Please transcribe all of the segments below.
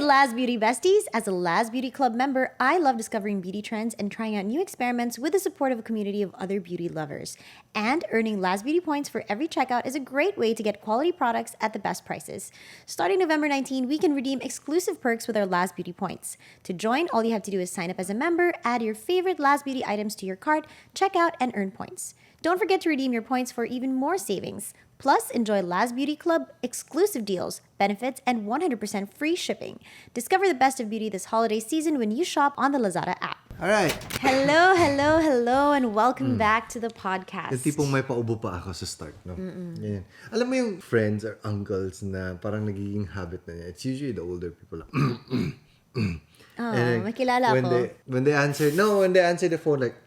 Laz Beauty besties. As a Laz Beauty Club member, I love discovering beauty trends and trying out new experiments with the support of a community of other beauty lovers. And earning Laz Beauty points for every checkout is a great way to get quality products at the best prices. Starting November 19, we can redeem exclusive perks with our Laz Beauty points. To join, all you have to do is sign up as a member, add your favorite Laz Beauty items to your cart, check out, and earn points. Don't forget to redeem your points for even more savings. Plus, enjoy Laz Beauty Club exclusive deals, benefits, and 100% free shipping. Discover the best of beauty this holiday season when you shop on the Lazada app. All right. Hello, and welcome back to the podcast. Yung tipong may paubo pa ako sa start, no? Ganyan. Alam mo yung friends or uncles na parang nagiging habit na niya. It's usually the older people. May kilala ako. When they answer the phone like,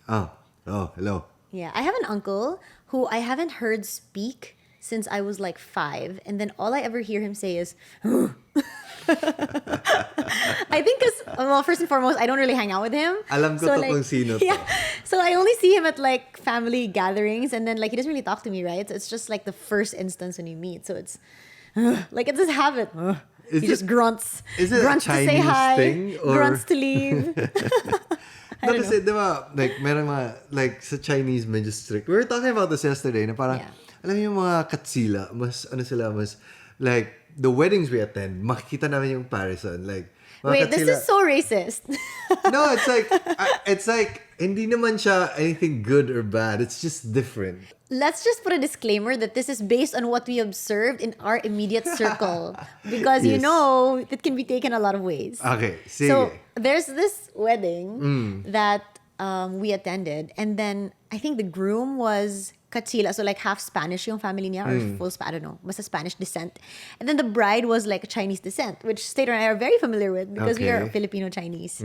hello. Yeah, I have an uncle who I haven't heard speak since I was like 5, and then all I ever hear him say is, I think because, first and foremost, I don't really hang out with him. Alam ko to kung sino to. Yeah, so I only see him at like family gatherings, and then like he doesn't really talk to me, right? So it's just like the first instance when you meet. So it's like it's his habit. He just grunts. Is it grunts a Chinese to say hi, thing? Or... grunts to leave. No, kasi diba, like, meron mga, like, sa Chinese, medyo strict. We were talking about this yesterday, na parang, alam mo yung mga katsila, mas, like, the weddings we attend, makikita namin yung comparison. Like, wait, katsila, this is so racist. No, it's like, hindi naman siya anything good or bad. It's just different. Let's just put a disclaimer that this is based on what we observed in our immediate circle. Because, you know, it can be taken a lot of ways. Okay, sige. So, there's this wedding that we attended. And then, I think the groom was Katsila. So, like, half Spanish yung family niya. Or full Spanish, I don't know. Basta Spanish descent. And then the bride was, like, Chinese descent. Which Stater and I are very familiar with. Because we are Filipino-Chinese.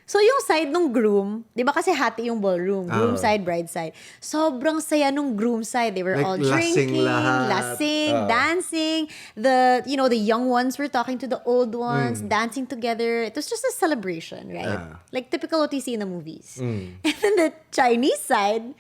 So, yung side nung groom, di ba kasi hati yung ballroom? Groom side, bride side. Sobrang saya nung groom side. They were like, all drinking, lasing, dancing. The young ones were talking to the old ones, dancing together. It was just a celebration, right? Like typical what you see in the movies. And then the Chinese side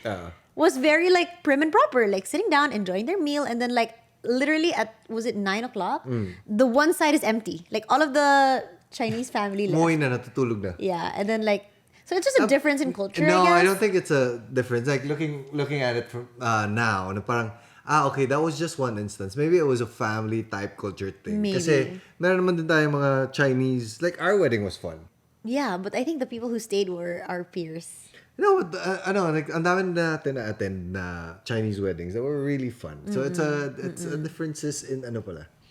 was very like prim and proper, like sitting down, enjoying their meal, and then like literally at, was it 9 o'clock? The one side is empty. Like all of the Chinese family left. Muwi na, natutulog na. Yeah, and then like, so it's just a difference in culture, no, I guess. I don't think it's a difference. Like looking at it from now, na parang, okay, that was just one instance. Maybe it was a family type culture thing. Maybe. Kasi meron naman din tayong mga Chinese, like our wedding was fun. Yeah, but I think the people who stayed were our peers. No, but like ang dami natin na attend na Chinese weddings that were really fun. So it's a differences in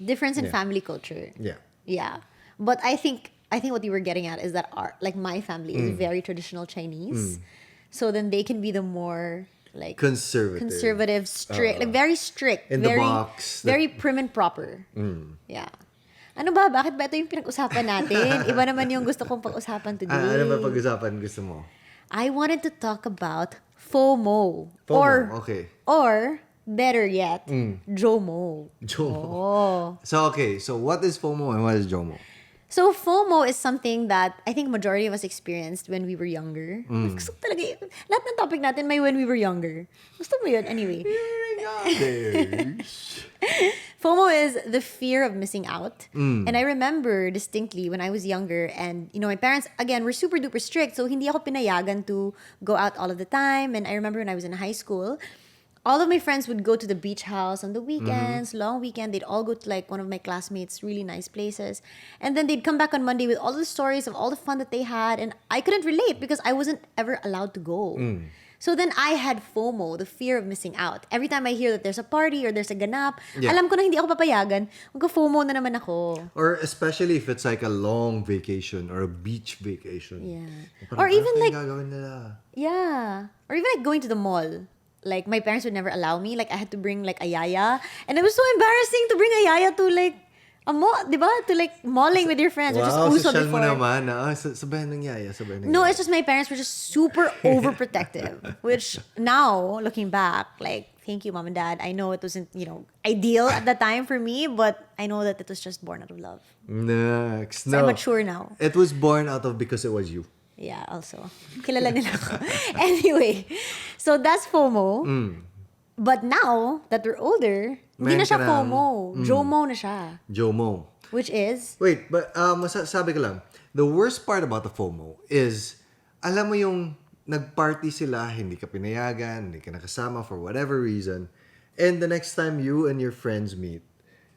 Difference in family culture. Yeah. Yeah. But I think what you were getting at is that my family is very traditional Chinese. So then they can be the more like conservative, strict, like very strict, in very, the box, very prim and proper. Yeah. Ano ba? Bakit ba ito yung pinag-usapan natin? Iba naman yung gusto kong pag-usapan today. Ano ba pag-usapan gusto mo? I wanted to talk about FOMO. Okay. Or better yet, JOMO. JOMO. So what is FOMO and what is JOMO? So FOMO is something that I think majority of us experienced when we were younger. Gusto talaga, lahat ng topic natin may when we were younger. Gusto mo yun? Anyway. FOMO is the fear of missing out. And I remember distinctly when I was younger and, my parents, again, were super duper strict. So hindi ako pinayagan to go out all of the time. And I remember when I was in high school, all of my friends would go to the beach house on the weekends, long weekend. They'd all go to like one of my classmates' really nice places. And then they'd come back on Monday with all the stories of all the fun that they had. And I couldn't relate because I wasn't ever allowed to go. So then I had FOMO, the fear of missing out. Every time I hear that there's a party or there's a ganap, alam ko na hindi ako papayagan, magka-FOMO na naman ako. Or especially if it's like a long vacation or a beach vacation. Yeah. Or even like, gagawin nila? Yeah. Or even like going to the mall. Like, my parents would never allow me. Like, I had to bring, like, a yaya. And it was so embarrassing to bring a yaya to, like, a mall, di ba? To, like, malling with your friends. Wow, which is uso social before. mo naman. Sabayan ng yaya, No, it's just my parents were just super overprotective. Which, now, looking back, like, thank you, mom and dad. I know it wasn't, ideal at the time for me. But I know that it was just born out of love. Next. So I'm mature now. It was born out of because it was you. Yeah, also. Kilala nila ako. Anyway, so that's FOMO. But now that we're older, hindi na siya FOMO. JOMO na siya. JOMO. Which is? Wait, but masasabi ko lang, the worst part about the FOMO is, alam mo yung nag-party sila, hindi ka pinayagan, hindi ka nakasama for whatever reason, and the next time you and your friends meet,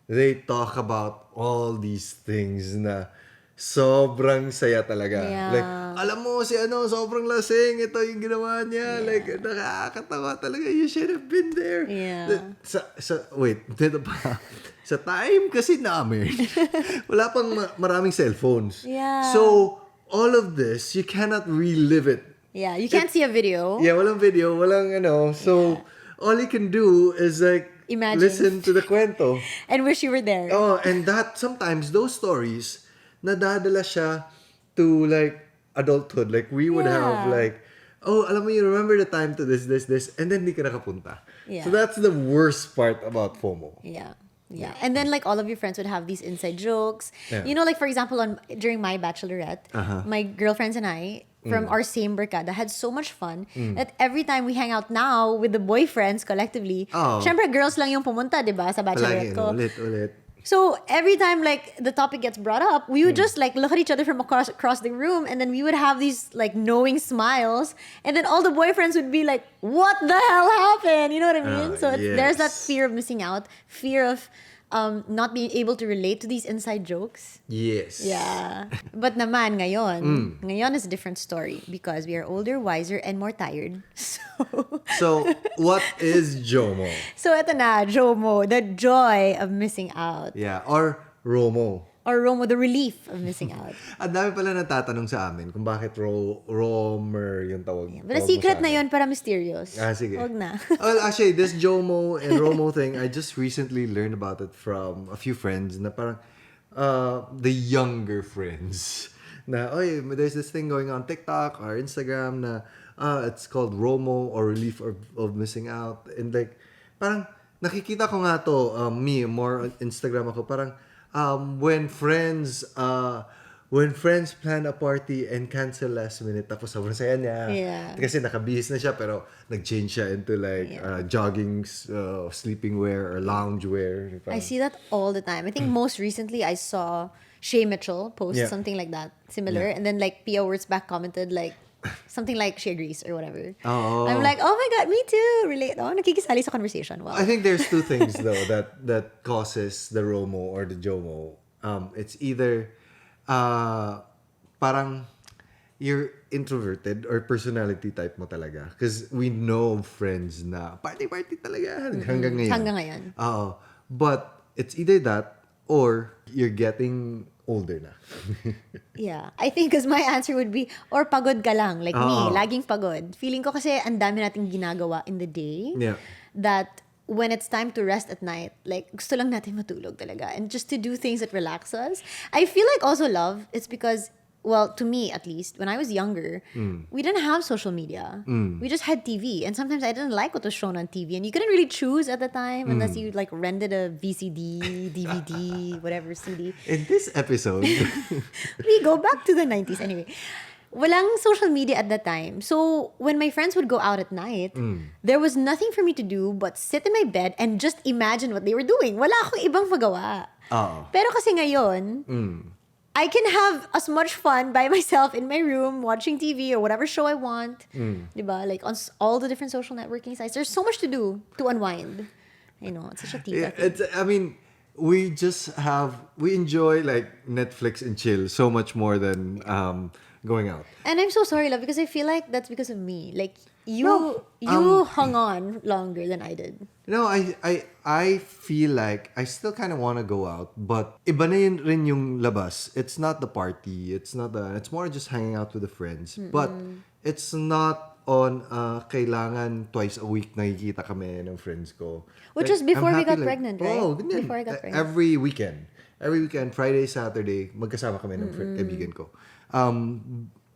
they talk about all these things na sobrang saya talaga. Yeah. Like, alam mo si sobrang lasing, ito yung ginawa niya. Yeah. Like, nakakatawa talaga. You should have been there. Yeah. Wait, dito pa. Sa time kasi namin, wala pang maraming cellphones. Yeah. So, all of this, you cannot relive it. Yeah, you can't see a video. Yeah, walang video, walang So, all you can do is like, imagine. Listen to the kwento. And wish you were there. Oh, and that, sometimes, those stories, nadadala siya to like adulthood. Like we would have like, oh, alam mo, you remember the time to this, and then di ka nakapunta. Yeah. So that's the worst part about FOMO. Yeah. And then like all of your friends would have these inside jokes. Yeah. You know, like for example, during my bachelorette, my girlfriends and I from our same barkada had so much fun that every time we hang out now with the boyfriends collectively, syempre girls lang yung pumunta, 'di ba, sa bachelorette ko. Ulit. So every time like the topic gets brought up, we would just like look at each other from across the room, and then we would have these like knowing smiles, and then all the boyfriends would be like, "What the hell happened?" You know what I mean? So there's that fear of missing out, fear of not being able to relate to these inside jokes. Yes. Yeah. But naman ngayon is a different story because we are older, wiser, and more tired. So what is JOMO? So eto na, JOMO, the joy of missing out. Yeah, or ROMO. Or ROMO, the relief of missing out. Ang dami pala natatanong sa amin kung bakit romer yung tawag. Yeah, but a secret na yun para mysterious. Sige. Huwag na. Well, actually, this JOMO and ROMO thing, I just recently learned about it from a few friends na parang the younger friends. Na, there's this thing going on TikTok or Instagram na it's called ROMO or relief of missing out. And like, parang nakikita ko nga to, me, more on Instagram ako, parang when friends plan a party and cancel last minute, tapos sobrang saya niya. Yeah. Kasi nakabihis na siya, pero nag-change siya into like jogging, sleeping wear or lounge wear. I see that all the time. I think most recently I saw Shay Mitchell post something like that, similar. And then like Pia Wurtzbach commented like, something like she agrees or whatever. I'm like, oh my God, me too. Relate. Oh, nakikisali sa conversation. Wow. I think there's two things though that causes the ROMO or the JOMO. It's either parang you're introverted or personality type mo talaga. Because we know friends na party talaga hanggang ngayon. Hanggang ngayon. But it's either that or you're getting older na. Yeah. I think because my answer would be, or pagod ka lang. Like me, laging pagod. Feeling ko kasi ang dami nating ginagawa in the day. Yeah. That when it's time to rest at night, like gusto lang natin matulog talaga. And just to do things that relax us. I feel like also love, it's because, well, to me at least, when I was younger, we didn't have social media. We just had TV. And sometimes I didn't like what was shown on TV. And you couldn't really choose at the time unless you like rented a VCD, DVD, whatever CD. In this episode, We go back to the 90s. Anyway, walang social media at that time. So when my friends would go out at night, there was nothing for me to do but sit in my bed and just imagine what they were doing. Wala akong ibang magawa. Pero kasi ngayon, I can have as much fun by myself in my room watching TV or whatever show I want. Diba? Like on all the different social networking sites. There's so much to do to unwind. I know, it's such a tita thing. we enjoy like Netflix and chill so much more than going out. And I'm so sorry, love, because I feel like that's because of me. Like you hung on longer than I did. No, I feel like I still kind of want to go out, but iba na yun rin yung labas. It's not the party. It's more just hanging out with the friends. But it's not on kailangan twice a week nakikita kami ng friends ko. Which was before we got pregnant, right? Ganyan. Before I got pregnant. Every weekend, Friday, Saturday, magkasama kami ng kaibigan ko.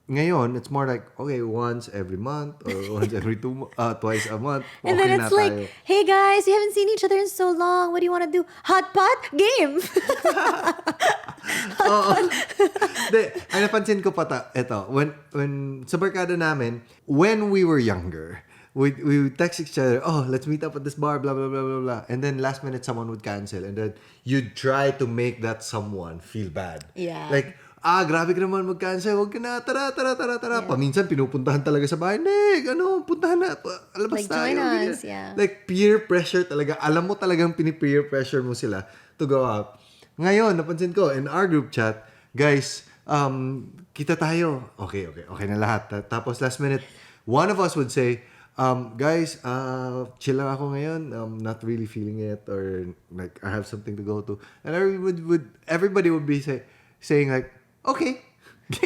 Ngayon, it's more like, okay, once every month or once every twice a month. And then it's like, hey guys, we haven't seen each other in so long. What do you want to do? Hot pot? Game! Napansin ko ito, when sa barkada namin, when we were younger, we would text each other, oh, let's meet up at this bar, blah, blah, blah, blah, blah. And then last minute, someone would cancel. And then you'd try to make that someone feel bad. Yeah. Like, grabe ka naman mag-cancel. Huwag ka na, tara. Paminsan, pinupuntahan talaga sa bahay. Nick, puntahan na. Alabas Like, tayo. join Ganyan. us, yeah. Like, peer pressure talaga. Alam mo talagang pini-peer pressure mo sila to go out. Ngayon, napansin ko, in our group chat, guys, kita tayo. Okay na lahat. Tapos last minute, one of us would say, guys, chill lang ako ngayon. Not really feeling it, or like I have something to go to. And everybody would be saying like, okay.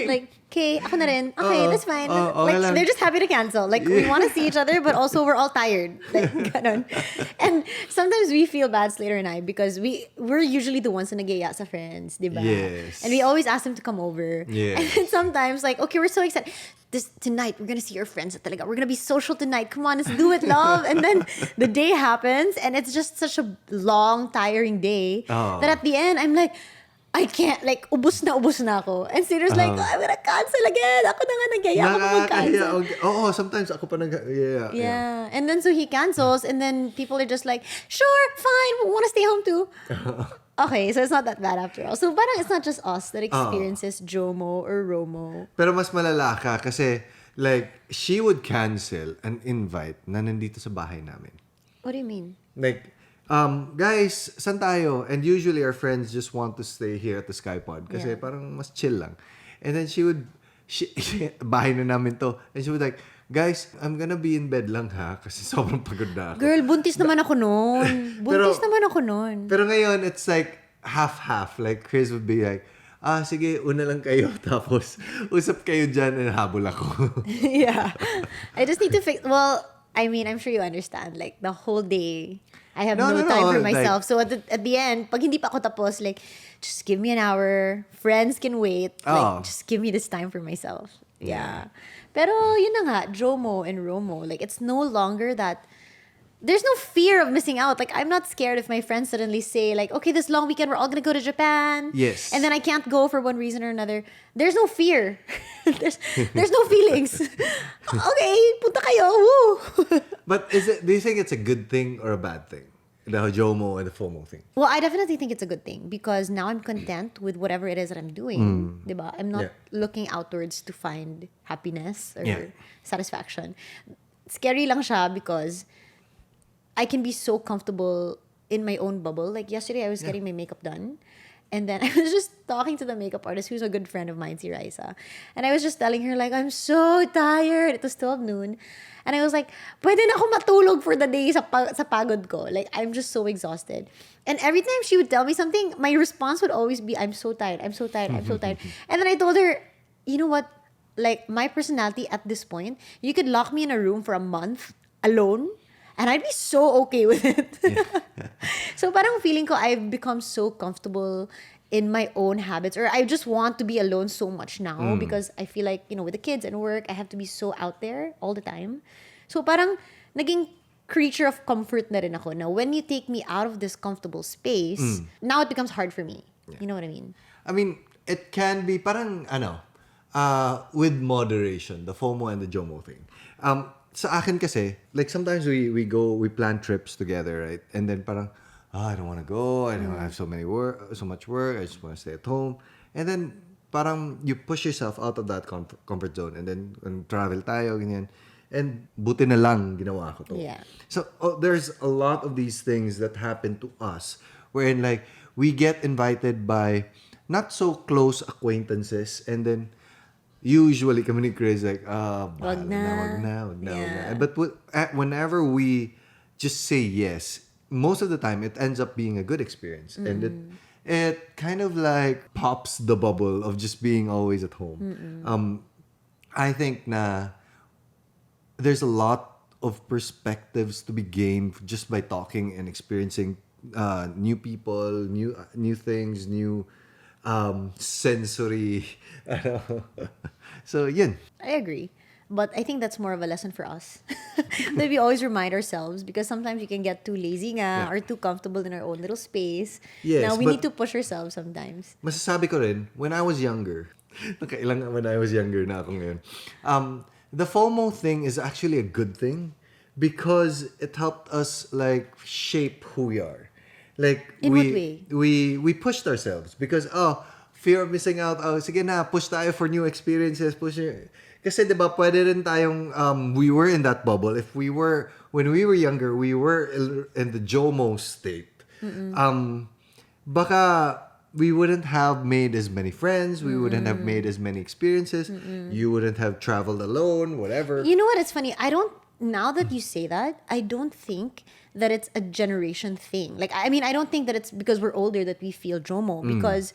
Like, okay, ako na rin. Okay, that's fine. Okay Like, lang. they're just happy to cancel. Like, we want to see each other, but also we're all tired. Like, ganun. And sometimes we feel bad, Slater and I, because we're usually the ones na nag-iya sa friends, di ba? Yes. And we always ask them to come over. Yes. And then sometimes, like, okay, we're so excited. Tonight, we're gonna see your friends at talaga. We're gonna be social tonight. Come on, let's do it, love. And then the day happens, and it's just such a long, tiring day that at the end, I'm like, I can't, like, ubus na ako. And Slater's like, I'm gonna cancel again. Ako na nga nag-aya ako mag-cancel. Oo, sometimes ako pa Yeah. And then so he cancels, and then people are just like, sure, fine, we want to stay home too. Okay, so it's not that bad after all. So parang it's not just us that experiences JOMO or ROMO. Pero mas malala ka kasi, like, she would cancel an invite na nandito sa bahay namin. What do you mean? Like, guys, saan tayo? And usually our friends just want to stay here at the Skypod kasi parang mas chill lang. And then she bahay na namin to. And she would like, guys, I'm gonna be in bed lang ha kasi sobrang pagod na ako. Girl, buntis naman ako noon. Pero ngayon, it's like half-half. Like, Chris would be like, sige, una lang kayo. Tapos, usap kayo dyan and habol ako. Yeah. I just need to fix... Well, I mean, I'm sure you understand. Like, the whole day, I have no time for myself. Like, so at the end, pag hindi pa ako tapos, like, just give me an hour. Friends can wait. Like, just give me this time for myself. Yeah. Pero yun na nga, JOMO and ROMO. Like, it's no longer that... There's no fear of missing out. Like, I'm not scared if my friends suddenly say, like, okay, this long weekend, we're all gonna go to Japan. Yes. And then I can't go for one reason or another. There's no fear. there's no feelings. Okay, punta kayo. Woo! But do you think it's a good thing or a bad thing? The JOMO and the FOMO thing. Well, I definitely think it's a good thing because now I'm content with whatever it is that I'm doing. Diba? I'm not looking outwards to find happiness or satisfaction. Scary lang siya because I can be so comfortable in my own bubble. Like yesterday, I was getting my makeup done. And then I was just talking to the makeup artist, who's a good friend of mine, si Raisa. And I was just telling her, like, I'm so tired. It was 12 noon. And I was like, pwede na ako matulog for the day sa pagod ko. Like, I'm just so exhausted. And every time she would tell me something, my response would always be, I'm so tired. I'm so tired. I'm so tired. And then I told her, you know what? Like, my personality at this point, you could lock me in a room for a month alone, and I'd be so okay with it. So parang feeling ko I've become so comfortable in my own habits, or I just want to be alone so much now because I feel like, you know, with the kids and work, I have to be so out there all the time. So parang naging creature of comfort na rin ako. Now, when you take me out of this comfortable space, now it becomes hard for me. Yeah. You know what I mean? I mean, it can be parang, with moderation, the FOMO and the JOMO thing. Sa akin kasi, like sometimes we plan trips together, right? And then parang, I don't want to go. I have so much work. I just want to stay at home. And then parang you push yourself out of that comfort zone. And then when travel tayo, ganyan. And buti na lang ginawa ko to. Yeah. So there's a lot of these things that happen to us wherein like we get invited by not so close acquaintances, and then usually kami ni Chris like, wag na. But whenever we just say yes, most of the time it ends up being a good experience. And it kind of like pops the bubble of just being always at home. I think na there's a lot of perspectives to be gained just by talking and experiencing new people, new things, new sensory. So, yun. I agree. But I think that's more of a lesson for us. That we always remind ourselves, because sometimes you can get too lazy or too comfortable in our own little space. Yes, now, we need to push ourselves sometimes. Masasabi ko rin, when I was younger, nakailang when I was younger na ako ngayon, the FOMO thing is actually a good thing because it helped us like shape who we are. Like In what way? we pushed ourselves because fear of missing out. Oh, sige na, push tayo for new experiences. Kasi 'di ba pwede rin tayong we were in that bubble. When we were younger, we were in the JOMO state. Baka we wouldn't have made as many friends. We wouldn't have made as many experiences. You wouldn't have traveled alone, whatever. You know what? It's funny. Now that you say that, I don't think that it's a generation thing. Like, I mean, I don't think that it's because we're older that we feel JOMO. Because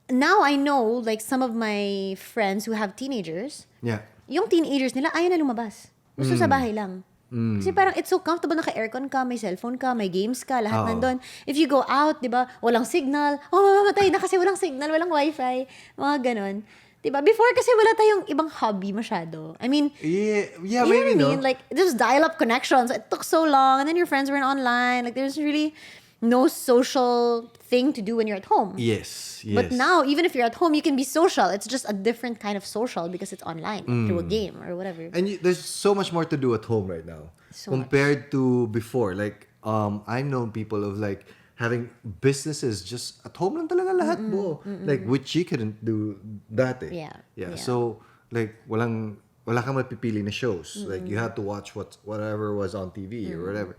now I know, like, some of my friends who have teenagers, Yeah. yung teenagers nila, ayaw na lumabas. Gusto sa bahay lang. Kasi parang it's so comfortable, naka-aircon ka, may cellphone ka, may games ka, lahat nandun. If you go out, di ba, walang signal, mamamatay na kasi walang signal, walang wifi, mga ganon. Di ba? Before kasi wala tayong ibang hobby masyado. I mean, Yeah, you know maybe what I mean? no. Like, there's dial-up connections. It took so long, and then your friends weren't online. Like, there's really no social thing to do when you're at home. Yes. But now, even if you're at home, you can be social. It's just a different kind of social because it's online through a game or whatever. And there's so much more to do at home right now compared to before. Like, I've known people of like having businesses just at home lang talaga lahat mo. Like, which you couldn't do dati. Yeah. So, like, wala kang mapipili na shows. Like, you had to watch whatever was on TV or whatever.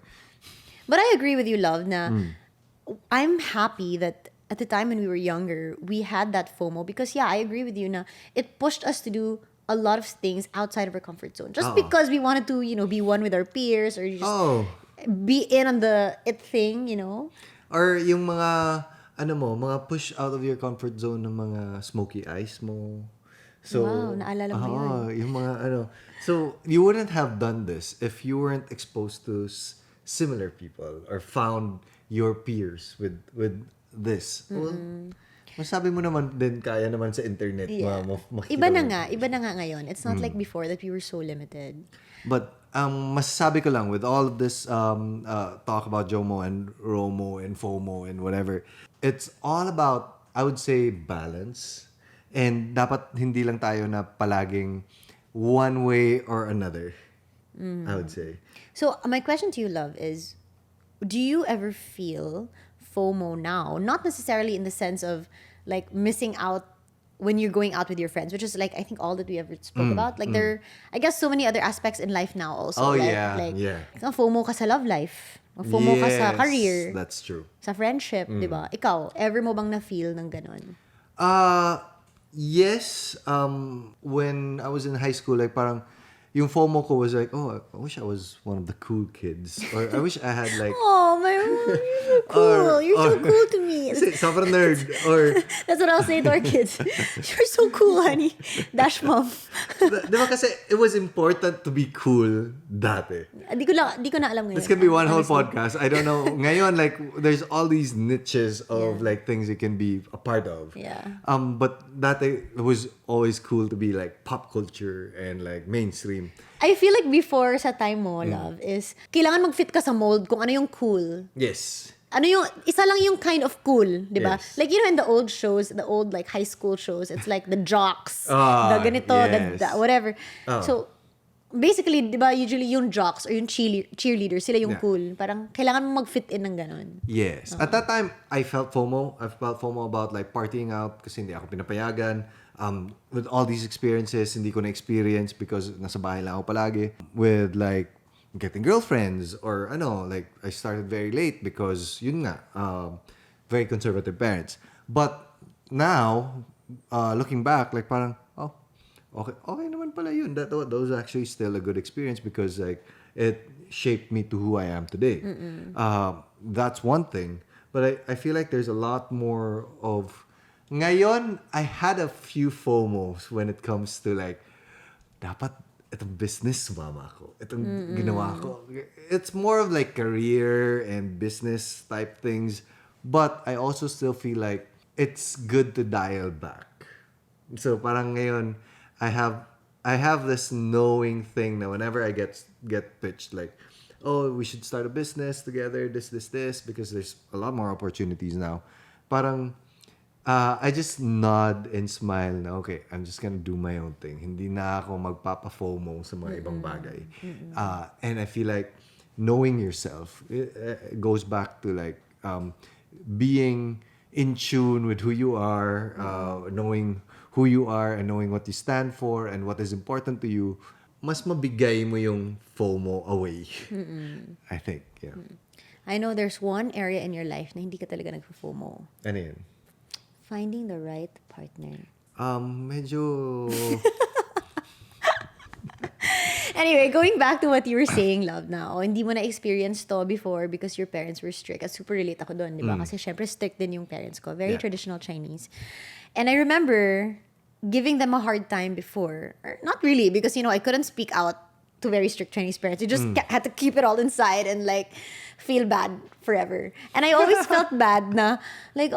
But I agree with you, love, na I'm happy that at the time when we were younger, we had that FOMO because, I agree with you, na it pushed us to do a lot of things outside of our comfort zone. Just because we wanted to, be one with our peers or just be in on the it thing, Or yung mga, mga push out of your comfort zone ng mga smoky eyes mo. So, Wow, naalala mo yun. Yung mga So, you wouldn't have done this if you weren't exposed to similar people or found your peers with this. Well, masabi mo naman din kaya naman sa internet. Makita Iba mo. na nga ngayon. It's not like before that we were so limited. But masasabi ko lang with all of this talk about JOMO and ROMO and FOMO and whatever, it's all about, I would say, balance. And dapat hindi lang tayo na palaging one way or another, I would say. So, my question to you, love, is do you ever feel FOMO now? Not necessarily in the sense of like missing out when you're going out with your friends, which is like I think all that we ever spoke about. Like there are, I guess, so many other aspects in life now also. Oh, right? yeah, Like yeah. FOMO ka sa love life. FOMO ka sa career. That's true. Sa friendship, di ba? Ikaw, ever mo bang na-feel ng ganon? Yes. When I was in high school, like parang yung FOMO ko was like, I wish I was one of the cool kids. Or I wish I had like... Oh, my mom, you're so cool. You're so cool to me. Sobrang nerd. Or... That's what I'll say to our kids. You're so cool, honey. Dash mom. Di ba kasi it was important to be cool dati. Di ko na alam ngayon. This can be one whole podcast. I don't know. Ngayon, like, there's all these niches of like things you can be a part of. Yeah. But dati it was always cool to be like pop culture and like mainstream. I feel like before sa time mo, love, is kailangan mag-fit ka sa mold kung ano yung cool. Yes. Isa lang yung kind of cool, di ba? Yes. Like, in the old shows, the old like high school shows, it's like the jocks, the ganito, yes. the whatever. So, basically, di ba, usually yung jocks or yung cheerleaders, sila yung cool. Parang kailangan mo mag-fit in ng ganon. Yes. At that time, I felt FOMO. I felt FOMO about like partying out kasi hindi ako pinapayagan. With all these experiences, hindi ko na-experience because nasa bahay lang ako palagi. With like getting girlfriends or like I started very late because yun nga, very conservative parents. But now, looking back, like parang, okay naman pala yun. That was actually still a good experience because like it shaped me to who I am today. That's one thing. But I feel like there's a lot more of... Ngayon, I had a few FOMOs when it comes to like, dapat itong business sumama ko. Itong ginawa ko. It's more of like career and business type things. But I also still feel like it's good to dial back. So parang ngayon, I have this knowing thing that whenever I get pitched like, we should start a business together, this, because there's a lot more opportunities now. Parang, I just nod and smile na, okay, I'm just gonna do my own thing. Hindi na ako magpapa-FOMO sa mga ibang bagay. And I feel like knowing yourself. It goes back to like being in tune with who you are, knowing who you are and knowing what you stand for and what is important to you. Mas mabigay mo yung FOMO away. I think, yeah. I know there's one area in your life na hindi ka talaga nagfo-FOMO. Ano yun? Finding the right partner. Medyo... Anyway, going back to what you were saying, love, na hindi mo na-experience to before because your parents were strict. At super relate ako doon, di ba? Kasi syempre strict din yung parents ko. Very traditional Chinese. And I remember giving them a hard time before. Or not really, because, I couldn't speak out to very strict Chinese parents. I just had to keep it all inside and like feel bad forever. And I always felt bad na like,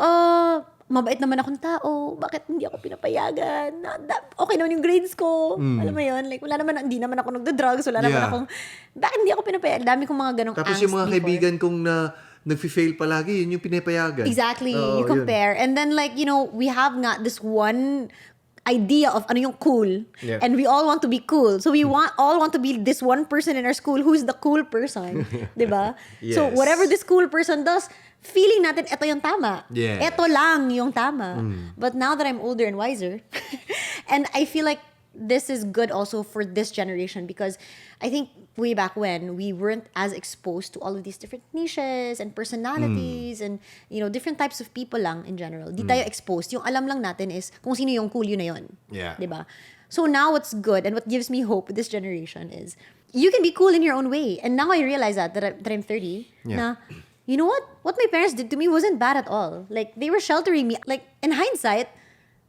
mabait naman akong tao. Bakit hindi ako pinapayagan? Okay naman yung grades ko. Alam mo yun? Like, hindi naman ako nagda-drugs. Wala naman akong, bakit hindi ako pinapayagan? Dami kong mga ganong Tapos angst yung mga kaibigan kong nag-fail palagi, yun yung pinapayagan. Exactly. You compare. Yun. And then like, we have not this one idea of ano yung cool. Yeah. And we all want to be cool. So we all want to be this one person in our school who's the cool person. Diba? Yes. So whatever this cool person does, feeling natin, eto yung tama. Yes. Eto lang yung tama. But now that I'm older and wiser, and I feel like this is good also for this generation because I think way back when, we weren't as exposed to all of these different niches and personalities and, different types of people lang in general. Di tayo exposed. Yung alam lang natin is kung sino yung cool, yun na yun. Yeah. Diba? So now what's good and what gives me hope with this generation is you can be cool in your own way. And now I realize that I'm 30, na, you know what? What my parents did to me wasn't bad at all. Like, they were sheltering me. Like, in hindsight,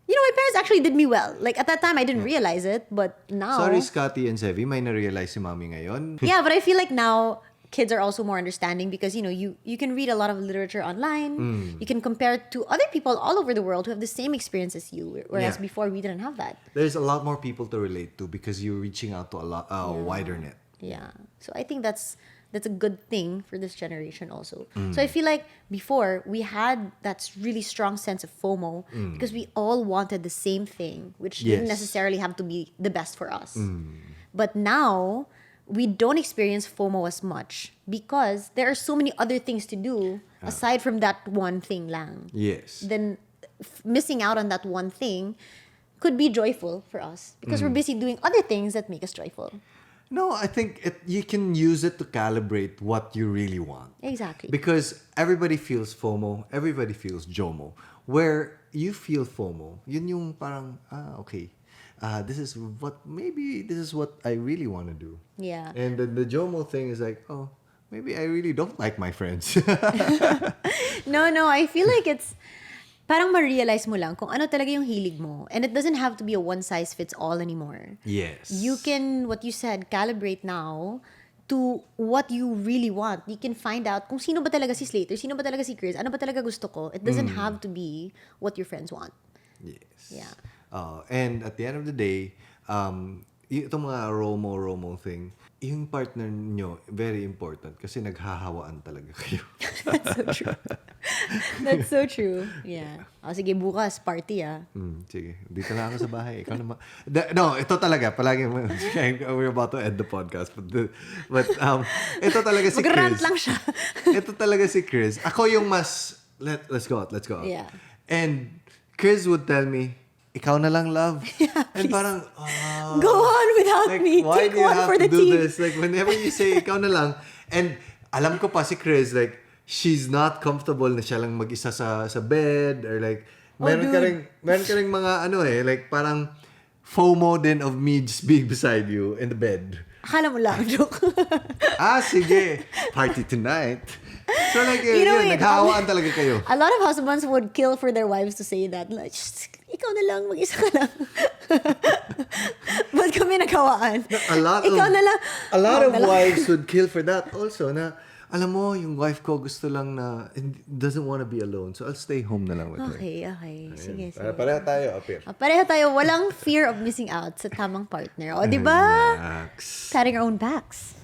my parents actually did me well. Like, at that time, I didn't realize it, but now... Sorry, Scotty and Sevi, may na-realize si Mami ngayon. Yeah, but I feel like now, kids are also more understanding because, you can read a lot of literature online. You can compare it to other people all over the world who have the same experience as you, whereas before, we didn't have that. There's a lot more people to relate to because you're reaching out to a wider net. Yeah. So I think that's a good thing for this generation also. So I feel like before we had that really strong sense of FOMO because we all wanted the same thing, which didn't necessarily have to be the best for us. But now we don't experience FOMO as much because there are so many other things to do aside from that one thing lang. Yes. Then missing out on that one thing could be joyful for us because we're busy doing other things that make us joyful. No, I think you can use it to calibrate what you really want. Exactly. Because everybody feels FOMO, everybody feels JOMO. Where you feel FOMO, yun yung parang, okay, this is what I really want to do. Yeah. And the JOMO thing is like, oh, maybe I really don't like my friends. No, I feel like it's, parang ma-realize mo lang kung ano talaga yung hilig mo. And it doesn't have to be a one-size-fits-all anymore. Yes. You can, what you said, calibrate now to what you really want. You can find out kung sino ba talaga si Slater, sino ba talaga si Chris, ano ba talaga gusto ko. It doesn't have to be what your friends want. Yes. Yeah. And at the end of the day, itong mga Romo thing, yung partner nyo, very important kasi naghahawaan talaga kayo. That's so true. That's so true. Yeah. Sige, bukas, party Sige, dito na ako sa bahay. Ikaw naman. No, ito talaga. Palagi, we're about to end the podcast. But ito talaga si Chris. Mag-rant lang siya. Ito talaga si Chris. Ako yung mas, let's go out. Yeah. And Chris would tell me, ikaw na lang, love. Yeah, and parang, go on without like, me. Why Take do you one have for the to do team. this? Like, whenever you say, ikaw na lang, and alam ko pa si Chris, like, she's not comfortable na siya lang mag-isa sa bed, or like, meron ka ring mga like, parang FOMO din of me just being beside you in the bed. Akala mo lang, joke. Sige, party tonight. So like, yun, naghahawaan talaga kayo. A lot of husbands would kill for their wives to say that. Like, ikaw na lang, mag-isa ka lang. Ba't kami naghawaan? A lot of wives would kill for that also, na alam mo, yung wife ko gusto lang na doesn't want to be alone. So I'll stay home na lang with her. Okay. Sige. Pareho tayo, Apir. Pareho tayo. Walang fear of missing out sa tamang partner. O, di ba? Relax. Patting our own backs.